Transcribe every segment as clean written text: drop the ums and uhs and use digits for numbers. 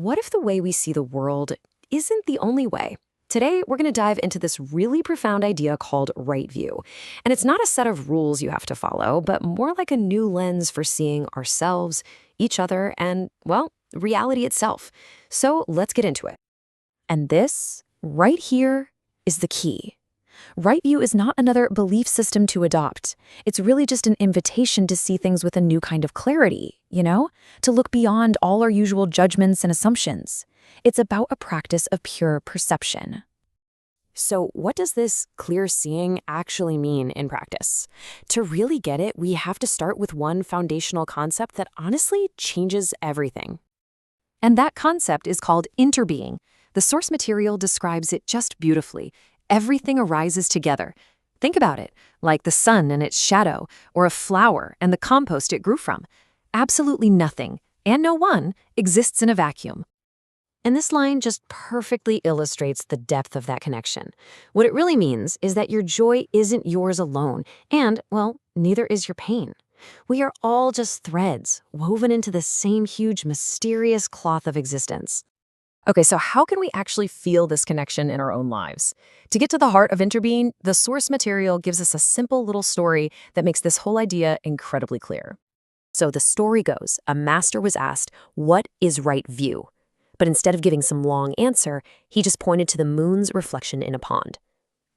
what if the way we see the world isn't the only way? Today, we're going to dive into this really profound idea called right view. And it's not a set of rules you have to follow, but more like a new lens for seeing ourselves, each other, and, well, reality itself. So let's get into it. And this, right here, is the key. Right view is not another belief system to adopt. It's really just an invitation to see things with a new kind of clarity, to look beyond all our usual judgments and assumptions. It's about a practice of pure perception. So what does this clear seeing actually mean in practice? To really get it, we have to start with one foundational concept that honestly changes everything. And that concept is called interbeing. The source material describes it just beautifully. Everything arises together. Think about it, like the sun and its shadow, or a flower and the compost it grew from. Absolutely nothing, and no one, exists in a vacuum. And this line just perfectly illustrates the depth of that connection. What it really means is that your joy isn't yours alone, and, well, neither is your pain. We are all just threads, woven into the same huge, mysterious cloth of existence. Okay, so how can we actually feel this connection in our own lives? To get to the heart of interbeing, the source material gives us a simple little story that makes this whole idea incredibly clear. So the story goes, a master was asked, what is right view? But instead of giving some long answer, he just pointed to the moon's reflection in a pond.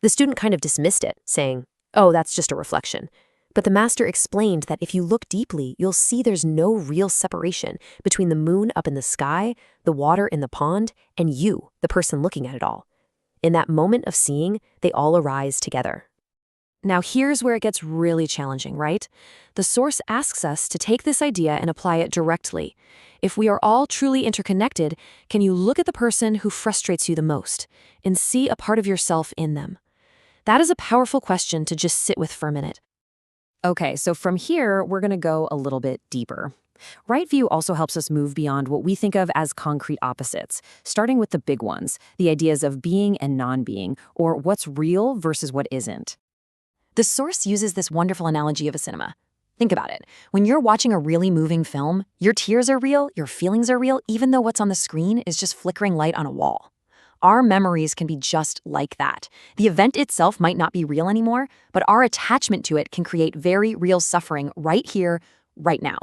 The student kind of dismissed it, saying, oh, that's just a reflection. But the master explained that if you look deeply, you'll see there's no real separation between the moon up in the sky, the water in the pond, and you, the person looking at it all. In that moment of seeing, they all arise together. Now here's where it gets really challenging, right? The source asks us to take this idea and apply it directly. If we are all truly interconnected, can you look at the person who frustrates you the most and see a part of yourself in them? That is a powerful question to just sit with for a minute. Okay, so from here, we're going to go a little bit deeper. Right view also helps us move beyond what we think of as concrete opposites, starting with the big ones, the ideas of being and non-being, or what's real versus what isn't. The source uses this wonderful analogy of a cinema. Think about it. When you're watching a really moving film, your tears are real, your feelings are real, even though what's on the screen is just flickering light on a wall. Our memories can be just like that. The event itself might not be real anymore, but our attachment to it can create very real suffering right here, right now.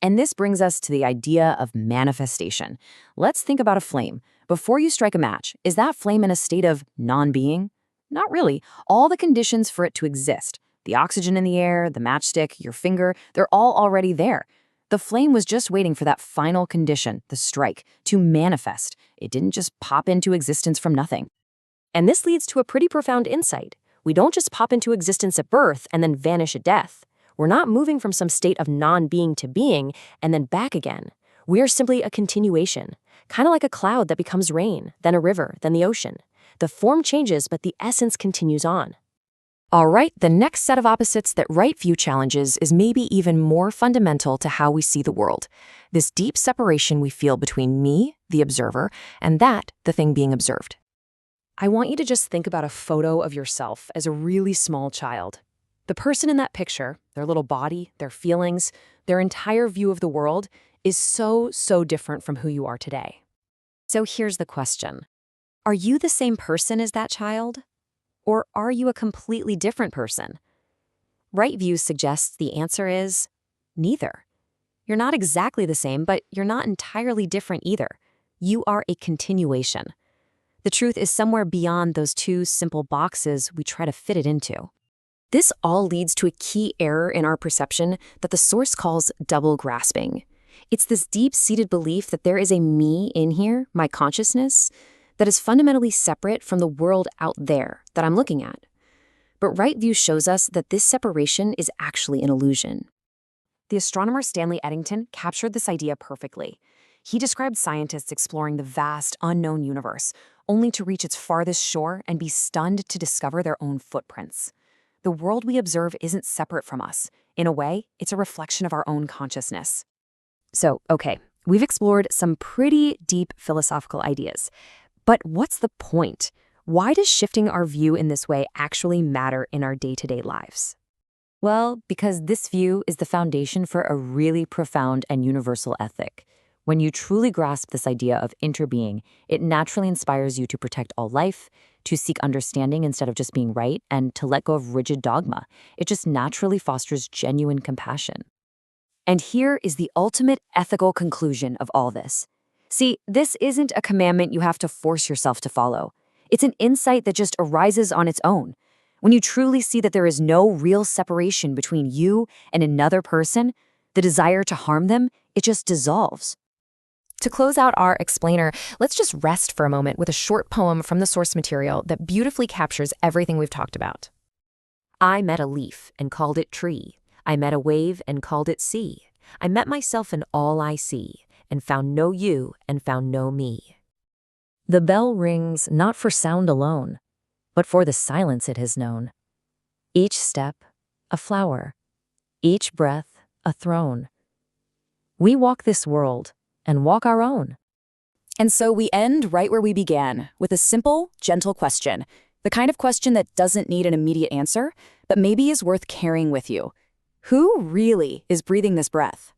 And this brings us to the idea of manifestation. Let's think about a flame. Before you strike a match, is that flame in a state of non-being? Not really. All the conditions for it to exist, the oxygen in the air, the matchstick, your finger, they're all already there. The flame was just waiting for that final condition, the strike, to manifest. It didn't just pop into existence from nothing. And this leads to a pretty profound insight. We don't just pop into existence at birth and then vanish at death. We're not moving from some state of non-being to being and then back again. We are simply a continuation, kind of like a cloud that becomes rain, then a river, then the ocean. The form changes, but the essence continues on. All right, the next set of opposites that right view challenges is maybe even more fundamental to how we see the world. This deep separation we feel between me, the observer, and that, the thing being observed. I want you to just think about a photo of yourself as a really small child. The person in that picture, their little body, their feelings, their entire view of the world is so different from who you are today. So here's the question. Are you the same person as that child? Or are you a completely different person? Right view suggests the answer is neither. You're not exactly the same, but you're not entirely different either. You are a continuation. The truth is somewhere beyond those two simple boxes we try to fit it into. This all leads to a key error in our perception that the source calls double grasping. It's this deep-seated belief that there is a me in here, my consciousness, that is fundamentally separate from the world out there that I'm looking at. But right view shows us that this separation is actually an illusion. The astronomer Stanley Eddington captured this idea perfectly. He described scientists exploring the vast, unknown universe, only to reach its farthest shore and be stunned to discover their own footprints. The world we observe isn't separate from us. In a way, it's a reflection of our own consciousness. So, okay, we've explored some pretty deep philosophical ideas. But what's the point? Why does shifting our view in this way actually matter in our day-to-day lives? Well, because this view is the foundation for a really profound and universal ethic. When you truly grasp this idea of interbeing, it naturally inspires you to protect all life, to seek understanding instead of just being right, and to let go of rigid dogma. It just naturally fosters genuine compassion. And here is the ultimate ethical conclusion of all this. See, this isn't a commandment you have to force yourself to follow. It's an insight that just arises on its own. When you truly see that there is no real separation between you and another person, the desire to harm them, it just dissolves. To close out our explainer, let's just rest for a moment with a short poem from the source material that beautifully captures everything we've talked about. I met a leaf and called it tree. I met a wave and called it sea. I met myself in all I see, and found no you and found no me. The bell rings not for sound alone, but for the silence it has known. Each step, a flower. Each breath, a throne. We walk this world and walk our own. And so we end right where we began, with a simple, gentle question. The kind of question that doesn't need an immediate answer, but maybe is worth carrying with you. Who really is breathing this breath?